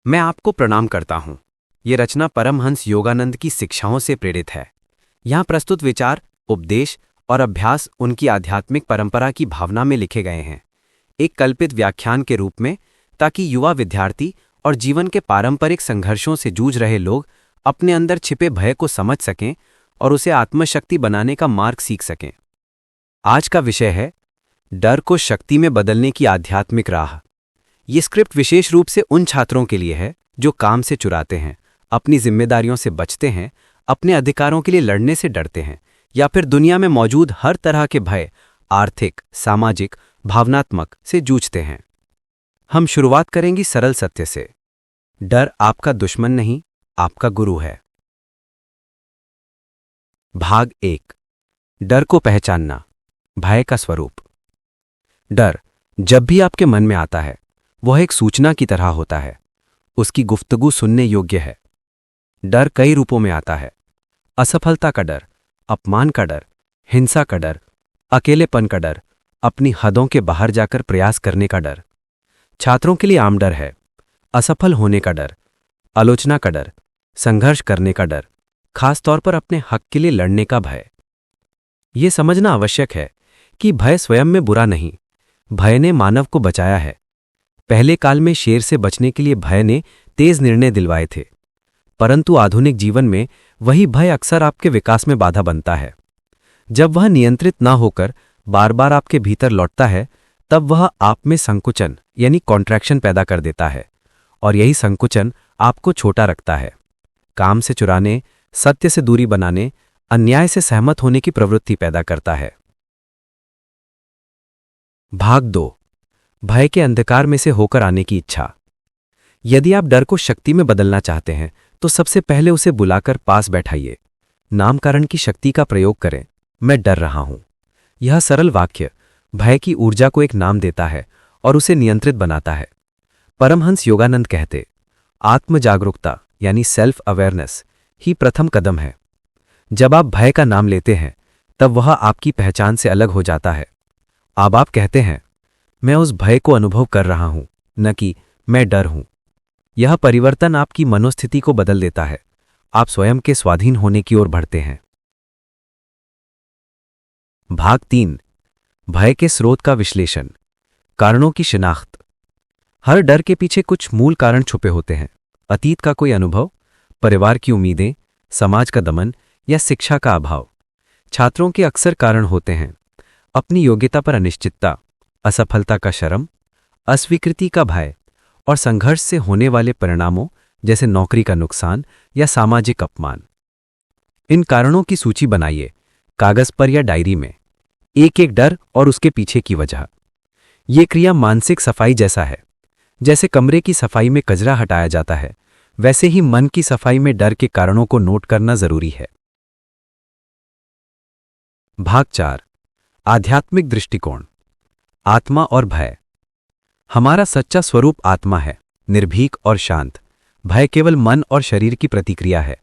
मैं आपको प्रणाम करता हूँ। ये रचना परमहंस योगानंद की शिक्षाओं से प्रेरित है। यहाँ प्रस्तुत विचार, उपदेश और अभ्यास उनकी आध्यात्मिक परंपरा की भावना में लिखे गए हैं, एक कल्पित व्याख्यान के रूप में, ताकि युवा विद्यार्थी और जीवन के पारंपरिक संघर्षों से जूझ रहे लोग अपने अंदर छिपे भय को समझ सकें और उसे आत्मशक्ति बनाने का मार्ग सीख सकें। आज का विषय है डर को शक्ति में बदलने की आध्यात्मिक राह। ये स्क्रिप्ट विशेष रूप से उन छात्रों के लिए है जो काम से चुराते हैं, अपनी जिम्मेदारियों से बचते हैं, अपने अधिकारों के लिए लड़ने से डरते हैं, या फिर दुनिया में मौजूद हर तरह के भय, आर्थिक, सामाजिक, भावनात्मक, से जूझते हैं। हम शुरुआत करेंगे सरल सत्य से। डर आपका दुश्मन नहीं, आपका गुरु है। भाग 1। डर को पहचानना, भय का स्वरूप। डर जब भी आपके मन में आता है, वह एक सूचना की तरह होता है। उसकी गुफ्तगू सुनने योग्य है। डर कई रूपों में आता है। असफलता का डर, अपमान का डर, हिंसा का डर, अकेलेपन का डर, अपनी हदों के बाहर जाकर प्रयास करने का डर। छात्रों के लिए आम डर है असफल होने का डर, आलोचना का डर, संघर्ष करने का डर, खासतौर पर अपने हक के लिए लड़ने का भय। यह समझना आवश्यक है कि भय स्वयं में बुरा नहीं, भय ने मानव को बचाया है। पहले काल में शेर से बचने के लिए भय ने तेज निर्णय दिलवाए थे, परंतु आधुनिक जीवन में वही भय अक्सर आपके विकास में बाधा बनता है। जब वह नियंत्रित न होकर बार बार आपके भीतर लौटता है, तब वह आप में संकुचन यानी कॉन्ट्रैक्शन पैदा कर देता है, और यही संकुचन आपको छोटा रखता है। काम से चुराने, सत्य से दूरी बनाने, अन्याय से सहमत होने की प्रवृत्ति पैदा करता है। भाग 2। भय के अंधकार में से होकर आने की इच्छा। यदि आप डर को शक्ति में बदलना चाहते हैं, तो सबसे पहले उसे बुलाकर पास बैठाइए। नामकरण की शक्ति का प्रयोग करें। मैं डर रहा हूं। यह सरल वाक्य भय की ऊर्जा को एक नाम देता है और उसे नियंत्रित बनाता है। परमहंस योगानंद कहते, आत्म जागरूकता यानी सेल्फ अवेयरनेस ही प्रथम कदम है। जब आप भय का नाम लेते हैं, तब वह आपकी पहचान से अलग हो जाता है। अब आप कहते हैं, मैं उस भय को अनुभव कर रहा हूं, न कि मैं डर हूं। यह परिवर्तन आपकी मनोस्थिति को बदल देता है। आप स्वयं के स्वाधीन होने की ओर बढ़ते हैं। भाग 3। भय के स्रोत का विश्लेषण, कारणों की शिनाख्त। हर डर के पीछे कुछ मूल कारण छुपे होते हैं। अतीत का कोई अनुभव, परिवार की उम्मीदें, समाज का दमन या शिक्षा का अभाव। छात्रों के अक्सर कारण होते हैं अपनी योग्यता पर अनिश्चितता, असफलता का शर्म, अस्वीकृति का भय और संघर्ष से होने वाले परिणामों जैसे नौकरी का नुकसान या सामाजिक अपमान। इन कारणों की सूची बनाइए, कागज पर या डायरी में। एक एक डर और उसके पीछे की वजह। ये क्रिया मानसिक सफाई जैसा है। जैसे कमरे की सफाई में कचरा हटाया जाता है, वैसे ही मन की सफाई में डर के कारणों को नोट करना जरूरी है। भाग 4। आध्यात्मिक दृष्टिकोण, आत्मा और भय। हमारा सच्चा स्वरूप आत्मा है, निर्भीक और शांत। भय केवल मन और शरीर की प्रतिक्रिया है।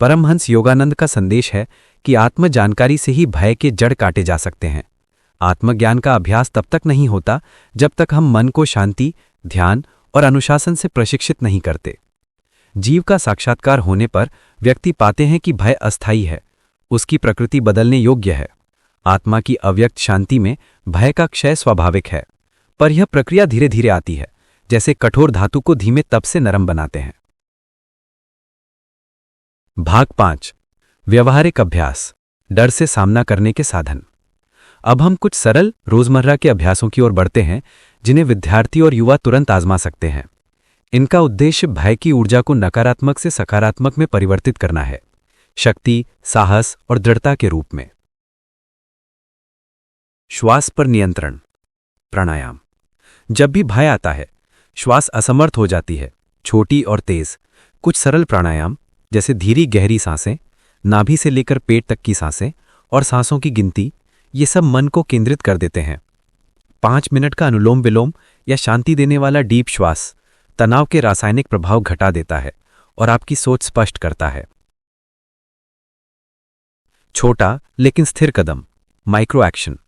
परमहंस योगानंद का संदेश है कि आत्म जानकारी से ही भय के जड़ काटे जा सकते हैं। आत्मज्ञान का अभ्यास तब तक नहीं होता जब तक हम मन को शांति, ध्यान और अनुशासन से प्रशिक्षित नहीं करते। जीव का साक्षात्कार होने पर व्यक्ति पाते हैं कि भय अस्थायी है, उसकी प्रकृति बदलने योग्य है। आत्मा की अव्यक्त शांति में भय का क्षय स्वाभाविक है, पर यह प्रक्रिया धीरे धीरे आती है, जैसे कठोर धातु को धीमे तप से नरम बनाते हैं। भाग 5। व्यवहारिक अभ्यास, डर से सामना करने के साधन। अब हम कुछ सरल रोजमर्रा के अभ्यासों की ओर बढ़ते हैं, जिन्हें विद्यार्थी और युवा तुरंत आजमा सकते हैं। इनका उद्देश्य भय की ऊर्जा को नकारात्मक से सकारात्मक में परिवर्तित करना है, शक्ति, साहस और दृढ़ता के रूप में। श्वास पर नियंत्रण, प्राणायाम। जब भी भय आता है, श्वास असमर्थ हो जाती है, छोटी और तेज। कुछ सरल प्राणायाम जैसे धीरी गहरी सांसें, नाभि से लेकर पेट तक की सांसें और सांसों की गिनती, ये सब मन को केंद्रित कर देते हैं। 5 मिनट का अनुलोम विलोम या शांति देने वाला डीप श्वास तनाव के रासायनिक प्रभाव घटा देता है और आपकी सोच स्पष्ट करता है। छोटा लेकिन स्थिर कदम, माइक्रो एक्शन।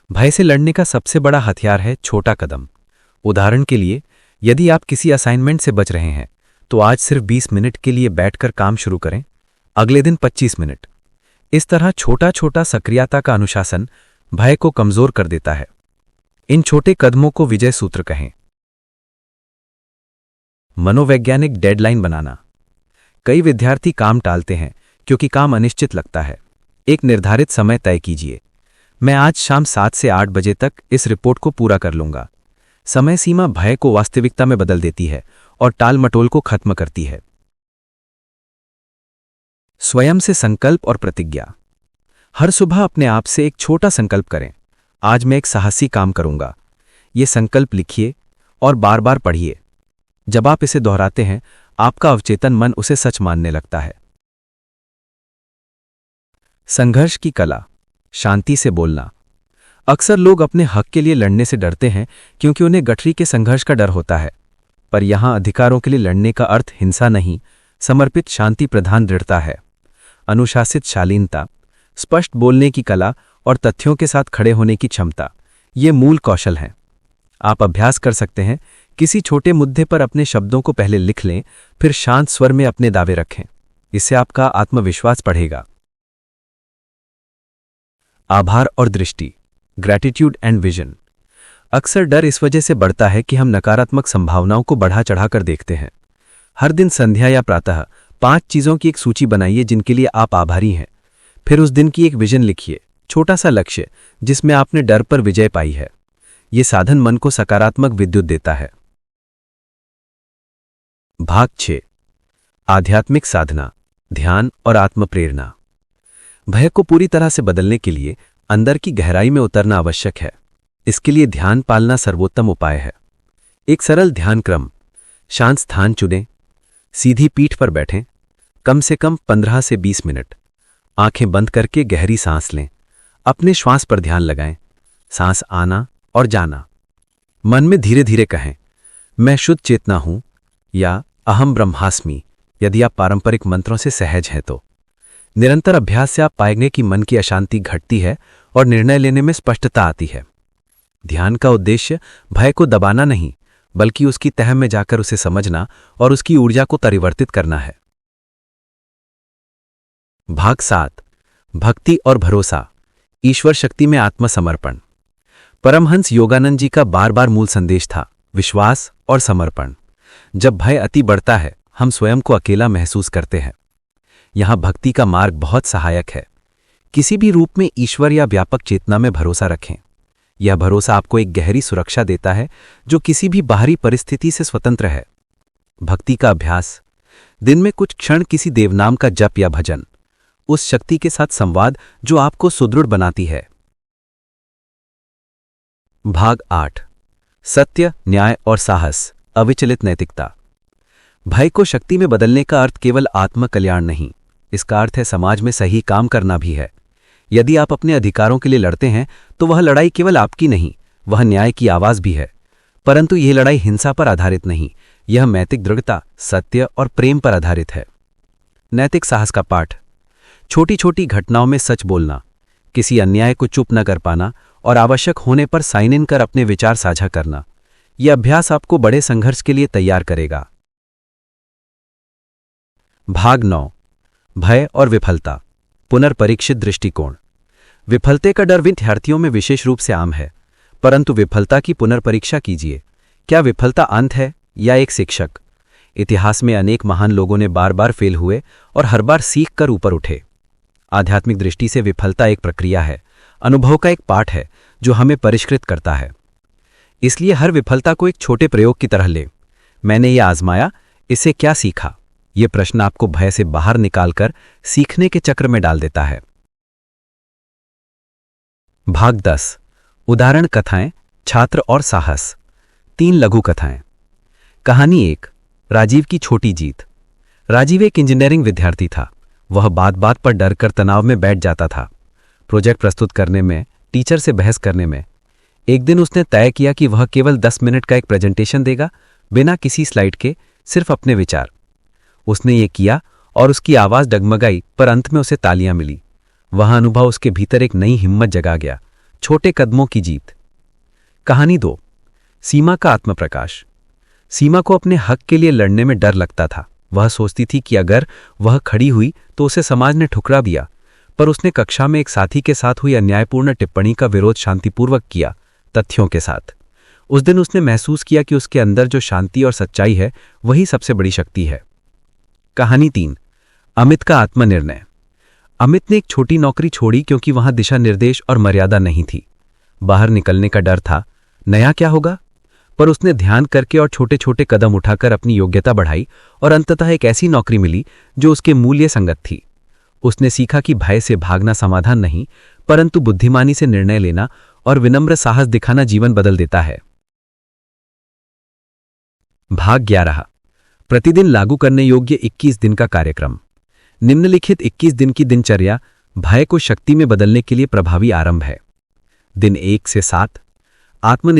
भय से लड़ने का सबसे बड़ा हथियार है छोटा कदम। उदाहरण के लिए, यदि आप किसी असाइनमेंट से बच रहे हैं, तो आज सिर्फ 20 मिनट के लिए बैठकर काम शुरू करें, अगले दिन 25 मिनट। इस तरह छोटा छोटा सक्रियता का अनुशासन भय को कमजोर कर देता है। इन छोटे कदमों को विजय सूत्र कहें। मनोवैज्ञानिक डेडलाइन बनाना। कई विद्यार्थी काम टालते हैं क्योंकि काम अनिश्चित लगता है। एक निर्धारित समय तय कीजिए, मैं आज शाम 7 से 8 बजे तक इस रिपोर्ट को पूरा कर लूंगा। समय सीमा भय को वास्तविकता में बदल देती है और टाल मटोल को खत्म करती है। स्वयं से संकल्प और प्रतिज्ञा। हर सुबह अपने आप से एक छोटा संकल्प करें, आज मैं एक साहसी काम करूंगा। ये संकल्प लिखिए और बार बार पढ़िए। जब आप इसे दोहराते हैं, आपका अवचेतन मन उसे सच मानने लगता है। संघर्ष की कला। शांति से बोलना। अक्सर लोग अपने हक के लिए लड़ने से डरते हैं क्योंकि उन्हें गठरी के संघर्ष का डर होता है। पर यहां अधिकारों के लिए लड़ने का अर्थ हिंसा नहीं, समर्पित शांति प्रधान दृढ़ता है। अनुशासित शालीनता, स्पष्ट बोलने की कला और तथ्यों के साथ खड़े होने की क्षमता, ये मूल कौशल हैं। आप अभ्यास कर सकते हैं, किसी छोटे मुद्दे पर अपने शब्दों को पहले लिख लें, फिर शांत स्वर में अपने दावे रखें। इससे आपका आत्मविश्वास बढ़ेगा। आभार और दृष्टि। Gratitude and vision. अक्सर डर इस वजह से बढ़ता है कि हम नकारात्मक संभावनाओं को बढ़ा चढ़ाकर देखते हैं। हर दिन संध्या या प्रातः 5 चीजों की एक सूची बनाइए जिनके लिए आप आभारी हैं। फिर उस दिन की एक विजन लिखिए, छोटा सा लक्ष्य जिसमें आपने डर पर विजय पाई है। ये साधन मन को सकारात्मक विद्युत देता है। भाग 6। आध्यात्मिक साधना, ध्यान और आत्मप्रेरणा। भय को पूरी तरह से बदलने के लिए अंदर की गहराई में उतरना आवश्यक है। इसके लिए ध्यान पालना सर्वोत्तम उपाय है। एक सरल ध्यान क्रम। शांत स्थान चुनें, सीधी पीठ पर बैठें, कम से कम 15 से 20 मिनट। आंखें बंद करके गहरी सांस लें। अपने श्वास पर ध्यान लगाएं, सांस आना और जाना। मन में धीरे धीरे कहें, मैं शुद्ध चेतना हूं या अहम ब्रह्मास्मि, यदि आप पारंपरिक मंत्रों से सहज हैं तो। निरंतर अभ्यास से आप पाएंगे कि मन की अशांति घटती है और निर्णय लेने में स्पष्टता आती है। ध्यान का उद्देश्य भय को दबाना नहीं, बल्कि उसकी तह में जाकर उसे समझना और उसकी ऊर्जा को परिवर्तित करना है। भाग 7। भक्ति और भरोसा। ईश्वर शक्ति में आत्मसमर्पण। परमहंस योगानंद जी का बार बार मूल संदेश था, विश्वास और समर्पण। जब भय अति बढ़ता है, हम स्वयं को अकेला महसूस करते हैं। यहां भक्ति का मार्ग बहुत सहायक है। किसी भी रूप में ईश्वर या व्यापक चेतना में भरोसा रखें। यह भरोसा आपको एक गहरी सुरक्षा देता है जो किसी भी बाहरी परिस्थिति से स्वतंत्र है। भक्ति का अभ्यास। दिन में कुछ क्षण किसी देवनाम का जप या भजन, उस शक्ति के साथ संवाद जो आपको सुदृढ़ बनाती है। भाग 8। सत्य, न्याय और साहस, अविचलित नैतिकता। भय को शक्ति में बदलने का अर्थ केवल आत्मकल्याण नहीं, इसका अर्थ है समाज में सही काम करना भी है। यदि आप अपने अधिकारों के लिए लड़ते हैं तो वह लड़ाई केवल आपकी नहीं, वह न्याय की आवाज भी है। परंतु यह लड़ाई हिंसा पर आधारित नहीं, यह नैतिक दृढ़ता, सत्य और प्रेम पर आधारित है। नैतिक साहस का पाठ। छोटी छोटी घटनाओं में सच बोलना, किसी अन्याय को चुप न कर पाना और आवश्यक होने पर साइन इन कर अपने विचार साझा करना। यह अभ्यास आपको बड़े संघर्ष के लिए तैयार करेगा। भाग 9। भय और विफलता, पुनर्परीक्षित दृष्टिकोण। विफलते का डर विद्यार्थियों में विशेष रूप से आम है, परंतु विफलता की पुनर्परीक्षा कीजिए। क्या विफलता अंत है या एक शिक्षक? इतिहास में अनेक महान लोगों ने बार बार फेल हुए और हर बार सीख कर ऊपर उठे। आध्यात्मिक दृष्टि से विफलता एक प्रक्रिया है, अनुभव का एक पाठ है जो हमें परिष्कृत करता है। इसलिए हर विफलता को एक छोटे प्रयोग की तरह ले। मैंने ये आजमाया, इससे क्या सीखा? ये प्रश्न आपको भय से बाहर निकालकर सीखने के चक्र में डाल देता है। भाग 10। उदाहरण कथाएं, छात्र और साहस। 3 लघु कथाएं। कहानी 1। राजीव की छोटी जीत। राजीव एक इंजीनियरिंग विद्यार्थी था। वह बात बात पर डर कर तनाव में बैठ जाता था। प्रोजेक्ट प्रस्तुत करने में, टीचर से बहस करने में। एक दिन उसने तय किया कि वह केवल 10 मिनट का एक प्रेजेंटेशन देगा, बिना किसी स्लाइड के, सिर्फ अपने विचार। उसने ये किया और उसकी आवाज डगमगाई, पर अंत में उसे तालियां मिली। वह अनुभव उसके भीतर एक नई हिम्मत जगा गया। छोटे कदमों की जीत। कहानी 2। सीमा का आत्मप्रकाश। सीमा को अपने हक के लिए लड़ने में डर लगता था। वह सोचती थी कि अगर वह खड़ी हुई तो उसे समाज ने ठुकरा दिया, पर उसने कक्षा में एक साथी के साथ हुई अन्यायपूर्ण टिप्पणी का विरोध शांतिपूर्वक किया, तथ्यों के साथ। उस दिन उसने महसूस किया कि उसके अंदर जो शांति और सच्चाई है वही सबसे बड़ी शक्ति है। कहानी 3, अमित का आत्मनिर्णय। अमित ने एक छोटी नौकरी छोड़ी क्योंकि वहां दिशा निर्देश और मर्यादा नहीं थी। बाहर निकलने का डर था, नया क्या होगा? पर उसने ध्यान करके और छोटे छोटे कदम उठाकर अपनी योग्यता बढ़ाई और अंततः एक ऐसी नौकरी मिली जो उसके मूल्य संगत थी। उसने सीखा कि भय से भागना समाधान नहीं, परंतु बुद्धिमानी से निर्णय लेना और विनम्र साहस दिखाना जीवन बदल देता है। भाग 11, प्रतिदिन लागू करने योग्य 21 दिन का कार्यक्रम। निम्नलिखित 21 दिन की दिनचर्या भय को शक्ति में बदलने के लिए प्रभावी आरंभ है। दिन 1 से 7, आत्मनिर्भर